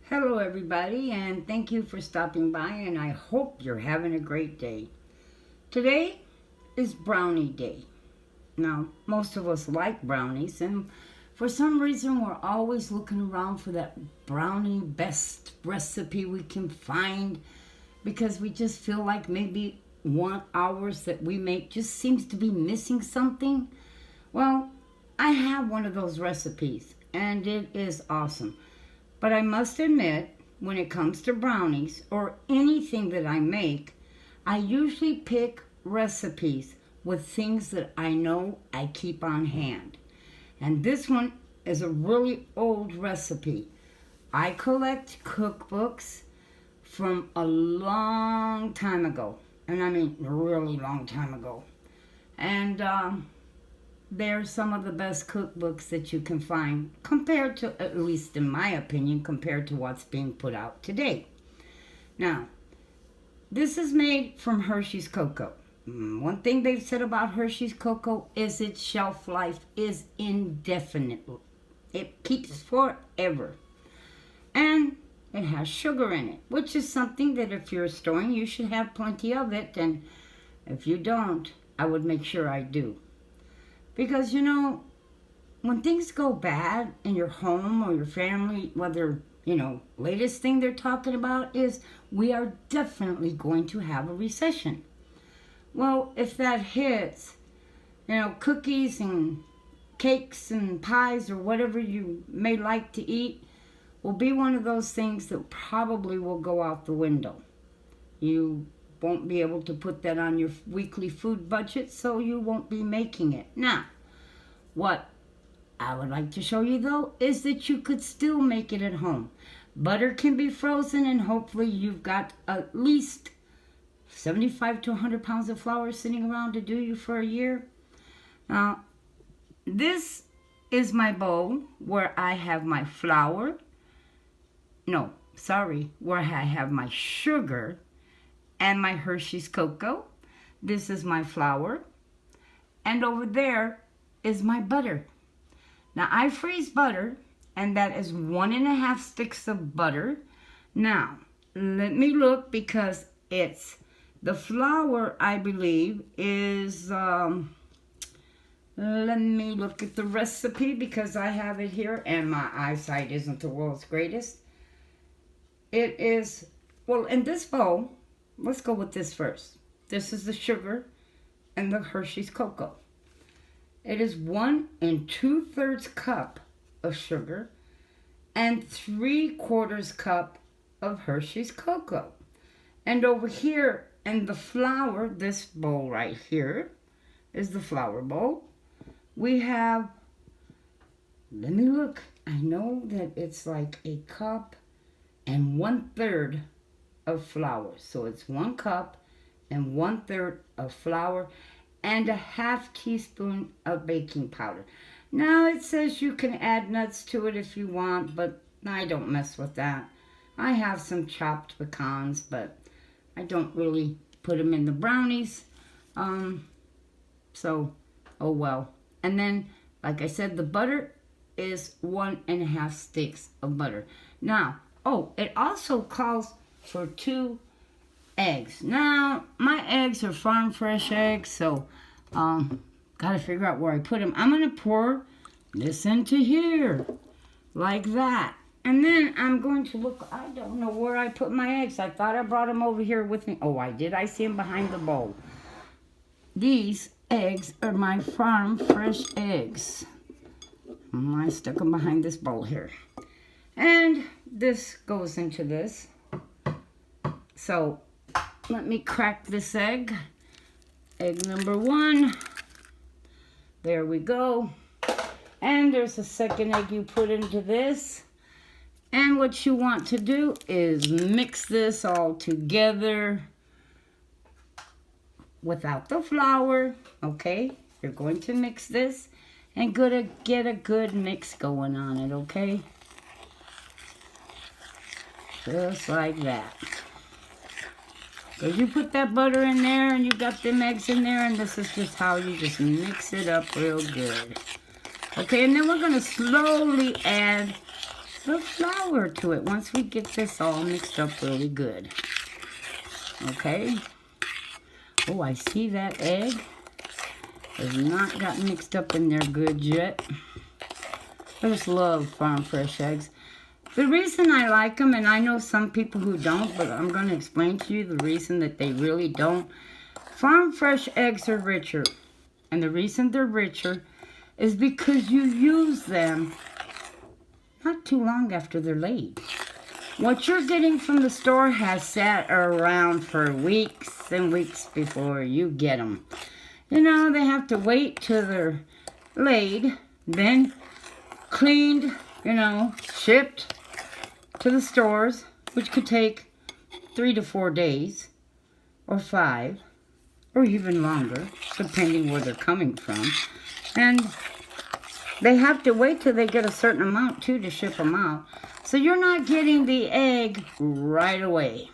Hello, everybody, and thank you for stopping by, and I hope you're having a great day. Today is Brownie Day. Now, most of us like brownies, and for some reason, we're always looking around for that brownie best recipe we can find because we just feel like maybe 1 hours that we make just seems to be missing something. Well, I have one of those recipes, and it is awesome. But I must admit, when it comes to brownies or anything that I make, I usually pick recipes with things that I know I keep on hand. And this one is a really old recipe. I collect cookbooks from a long time ago. And I mean, a really long time ago. And they're some of the best cookbooks that you can find compared to, at least in my opinion, compared to what's being put out today. Now, this is made from Hershey's cocoa. One thing they've said about Hershey's cocoa is its shelf life is indefinite. It keeps forever. And it has sugar in it, which is something that if you're storing, you should have plenty of it. And if you don't, I would make sure I do. Because, when things go bad in your home or your family, whether, latest thing they're talking about is we are definitely going to have a recession. Well, if that hits, cookies and cakes and pies or whatever you may like to eat will be one of those things that probably will go out the window. You won't be able to put that on your weekly food budget, so you won't be making it. Now, what I would like to show you, though, is that you could still make it at home. Butter can be frozen, and hopefully you've got at least 75 to 100 pounds of flour sitting around to do you for a year. Now, this is my bowl where I have my flour. Where I have my sugar and my Hershey's cocoa. This is my flour. And over there is my butter. Now, I freeze butter, and that is 1.5 sticks of butter. Now, let me look because it's the flour, I believe, is, let me look at the recipe because I have it here and my eyesight isn't the world's greatest. It is, in this bowl, let's go with this first. This is the sugar and the Hershey's cocoa. It is 1 2/3 cup of sugar and 3/4 cup of Hershey's cocoa. And over here in the flour, this bowl right here is the flour bowl. We have, let me look. I know that it's like a cup and 1/3 of flour. So it's 1 cup and 1/3 of flour and 1/2 teaspoon of baking powder. Now it says you can add nuts to it if you want, but I don't mess with that. I have some chopped pecans, but I don't really put them in the brownies. So, oh well. And then, like I said, the butter is 1.5 sticks of butter. Now, it also calls for 2 eggs. Now, my eggs are farm fresh eggs, so gotta figure out where I put them. I'm gonna pour this into here, like that. And then I'm going to look, I don't know where I put my eggs. I thought I brought them over here with me. Oh, I did. I see them behind the bowl. These eggs are my farm fresh eggs. I stuck them behind this bowl here. And this goes into this. So, let me crack this egg. Egg number 1. There we go. And there's a second egg you put into this. And what you want to do is mix this all together without the flour. Okay? You're going to mix this and gonna get a good mix going on it, okay? Just like that. So you put that butter in there and you got them eggs in there, and this is just how you just mix it up real good. Okay, and then we're going to slowly add the flour to it once we get this all mixed up really good. Okay. Oh, I see that egg has not got mixed up in there good yet. I just love farm fresh eggs. The reason I like them, and I know some people who don't, but I'm going to explain to you the reason that they really don't. Farm fresh eggs are richer. And the reason they're richer is because you use them not too long after they're laid. What you're getting from the store has sat around for weeks and weeks before you get them. You know, they have to wait till they're laid, then cleaned, you know, shipped to the stores, which could take 3 to 4 days, or 5, or even longer, depending where they're coming from. And they have to wait till they get a certain amount, too, to ship them out. So you're not getting the egg right away.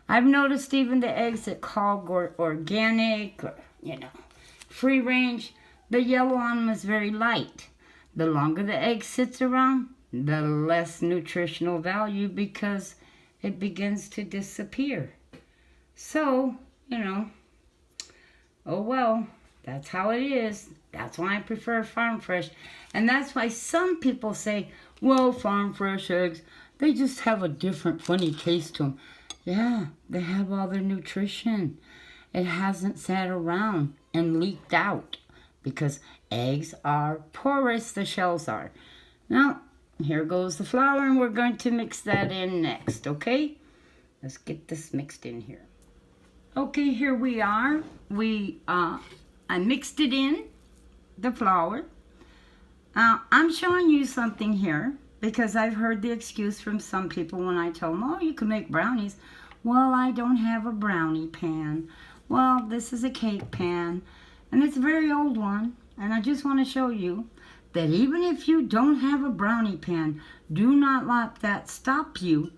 I've noticed even the eggs that call organic, or, you know, free range, the yellow on them is very light. The longer the egg sits around, the less nutritional value because it begins to disappear. So, you know, oh well, that's how it is. That's why I prefer farm fresh. And that's why some people say, well, farm fresh eggs, they just have a different funny taste to them. Yeah, they have all their nutrition. It hasn't sat around and leaked out because eggs are porous, the shells are. Now, here goes the flour, and we're going to mix that in next, okay? Let's get this mixed in here. Okay, here we are. I mixed it in, the flour. I'm showing you something here because I've heard the excuse from some people when I tell them, oh, you can make brownies. Well, I don't have a brownie pan. Well, this is a cake pan, and it's a very old one, and I just want to show you that even if you don't have a brownie pan, do not let that stop you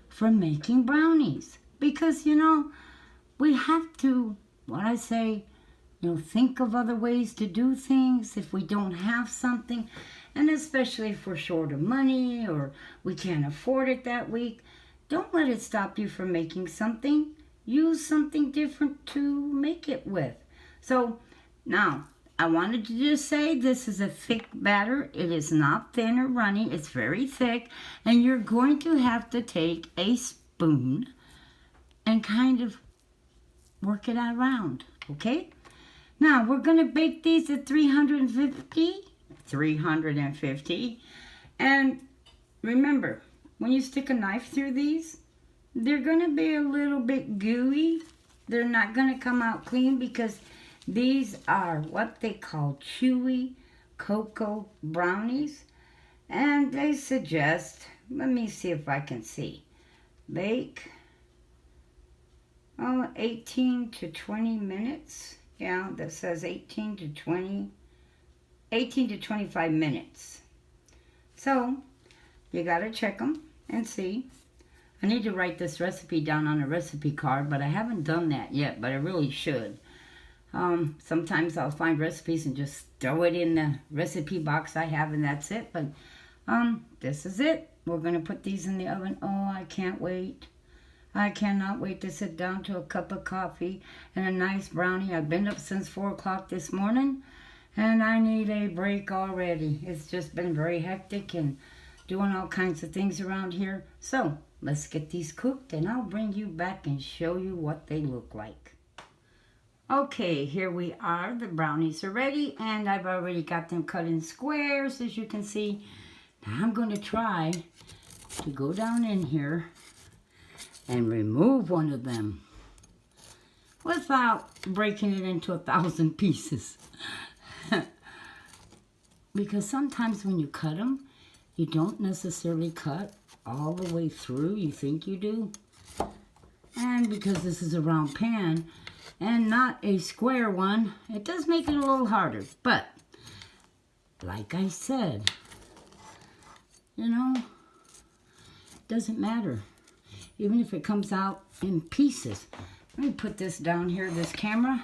from making brownies. Because, you know, we have to, what I say, you know, think of other ways to do things if we don't have something. And especially if we're short of money or we can't afford it that week, don't let it stop you from making something. Use something different to make it with. So, now, I wanted to just say this is a thick batter. It is not thin or runny. It's very thick. And you're going to have to take a spoon and kind of work it around, okay? Now, we're going to bake these at 350. And remember, when you stick a knife through these, they're going to be a little bit gooey. They're not going to come out clean because these are what they call chewy cocoa brownies. And they suggest, let me see if I can see, bake 18 to 20 minutes. Yeah, that says 18 to 25 minutes. So, you got to check them and see. I need to write this recipe down on a recipe card, but I haven't done that yet, but I really should. Sometimes I'll find recipes and just throw it in the recipe box I have, and that's it. But this is it. We're going to put these in the oven. Oh, I can't wait. I cannot wait to sit down to a cup of coffee and a nice brownie. I've been up since 4 o'clock this morning, and I need a break already. It's just been very hectic and doing all kinds of things around here. So, let's get these cooked, and I'll bring you back and show you what they look like. Okay, here we are. The brownies are ready, and I've already got them cut in squares, as you can see. Now I'm going to try to go down in here and remove one of them without breaking it into 1,000 pieces. Because sometimes when you cut them, you don't necessarily cut all the way through. You think you do. And because this is a round pan and not a square one, it does make it a little harder. But, like I said, you know, it doesn't matter. Even if it comes out in pieces. Let me put this down here, this camera,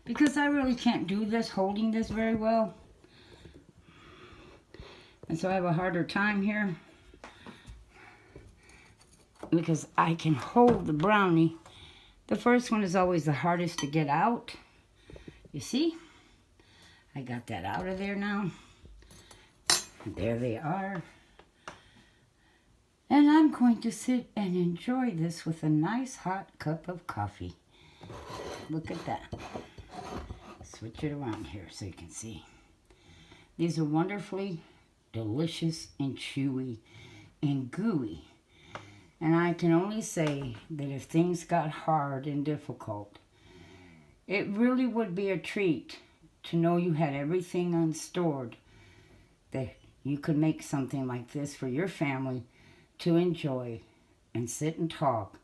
because I really can't do this, holding this very well. And so I have a harder time here. because I can hold the brownie. The first one is always the hardest to get out. You see? I got that out of there now. There they are. And I'm going to sit and enjoy this with a nice hot cup of coffee. Look at that. Switch it around here so you can see. These are wonderfully delicious and chewy and gooey. And I can only say that if things got hard and difficult, it really would be a treat to know you had everything unstored, that you could make something like this for your family to enjoy and sit and talk,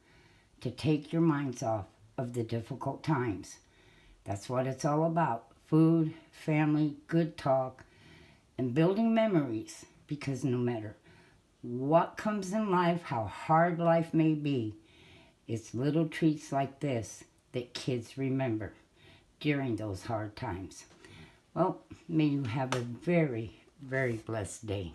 to take your minds off of the difficult times. That's what it's all about. Food, family, good talk, and building memories. Because no matter what comes in life, how hard life may be, it's little treats like this that kids remember during those hard times. Well, may you have a very, very blessed day.